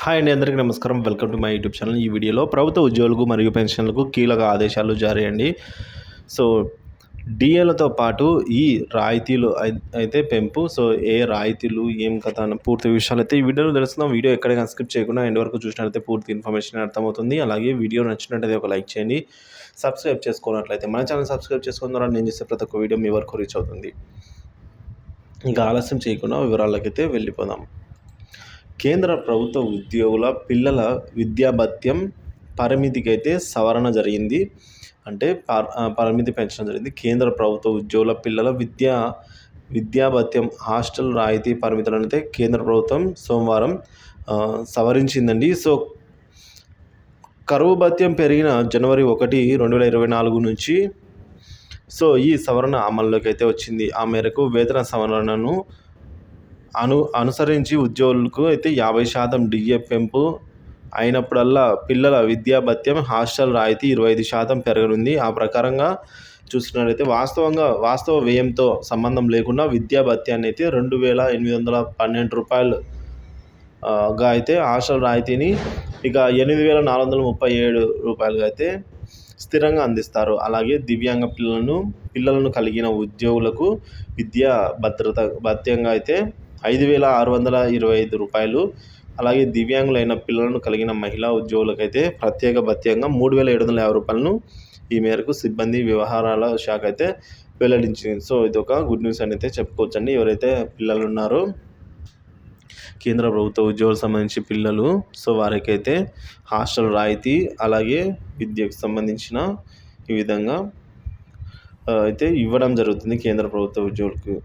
Hi అండి, అందరికీ నమస్కారం. Welcome to my YouTube channel. ఈ వీడియోలో ప్రభుత్వ ఉద్యోగులకు మరియు పెన్షన్లకు కీలక ఆదేశాలు జారీ అండి. సో డిఏలతో పాటు ఈ రాయితీలు అయితే పెంపు. సో ఏ రాయితీలు, ఏం కథ అన్న పూర్తి విషయాలు అయితే ఈ వీడియోలో తెలుస్తున్నాం. వీడియో ఎక్కడికైనా స్కిప్ చేయకుండా ఎండ్ వరకు చూసినట్లయితే పూర్తి ఇన్ఫర్మేషన్ అర్థమవుతుంది. అలాగే వీడియో నచ్చినట్లయితే ఒక లైక్ చేయండి. సబ్స్క్రైబ్ చేసుకున్నట్లయితే మన ఛానల్ సబ్స్క్రైబ్ చేసుకున్న ద్వారా నేను చేసే ప్రతి ఒక్క వీడియో మీ వరకు రీచ్ అవుతుంది. ఇంకా ఆలస్యం చేయకుండా వివరాలకైతే వెళ్ళిపోదాం. కేంద్ర ప్రభుత్వ ఉద్యోగుల పిల్లల విద్యాభత్యం పరిమితికైతే సవరణ జరిగింది. అంటే పరిమితి పెంచడం జరిగింది. కేంద్ర ప్రభుత్వ ఉద్యోగుల పిల్లల విద్యాభత్యం హాస్టల్ రాయితీ పరిమితులను అయితే కేంద్ర ప్రభుత్వం సోమవారం సవరించిందండి. సో కరువు భత్యం పెరిగిన జనవరి 1, 2024 నుంచి సో ఈ సవరణ అమల్లోకి అయితే వచ్చింది. ఆ మేరకు వేతన సవరణను అనుసరించి ఉద్యోగులకు అయితే 50% డిఏ పెంపు అయినప్పుడల్లా పిల్లల విద్యాభత్యం హాస్టల్ రాయితీ 25% పెరగనుంది. ఆ ప్రకారంగా చూసుకున్నట్లయితే వాస్తవ వ్యయంతో సంబంధం లేకుండా విద్యాభత్యాన్ని అయితే ₹2,812 గా అయితే హాస్టల్ రాయితీని ఇక ₹8,437 అయితే స్థిరంగా అందిస్తారు. అలాగే దివ్యాంగ పిల్లలను కలిగిన ఉద్యోగులకు విద్యా భత్యంగా అయితే ₹5,625, అలాగే దివ్యాంగులైన పిల్లలను కలిగిన మహిళా ఉద్యోగులకైతే ప్రత్యేక భత్యంగా ₹3,750 ఈ మేరకు సిబ్బంది వ్యవహారాల శాఖ అయితే వెల్లడించింది. సో ఇది ఒక గుడ్ న్యూస్ అని అయితే చెప్పుకోవచ్చండి. ఎవరైతే పిల్లలు ఉన్నారో కేంద్ర ప్రభుత్వ ఉద్యోగులకు సంబంధించి పిల్లలు, సో వారికైతే హాస్టల్ రాయితీ, అలాగే విద్యకు సంబంధించిన ఈ విధంగా అయితే ఇవ్వడం జరుగుతుంది. కేంద్ర ప్రభుత్వ ఉద్యోగులకు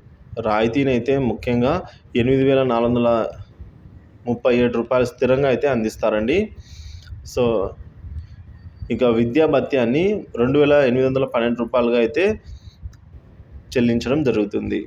రాయితీని అయితే ముఖ్యంగా ₹8,437 స్థిరంగా అయితే అందిస్తారండి. సో ఇక విద్యా భత్యాన్ని ₹2,812 అయితే చెల్లించడం జరుగుతుంది.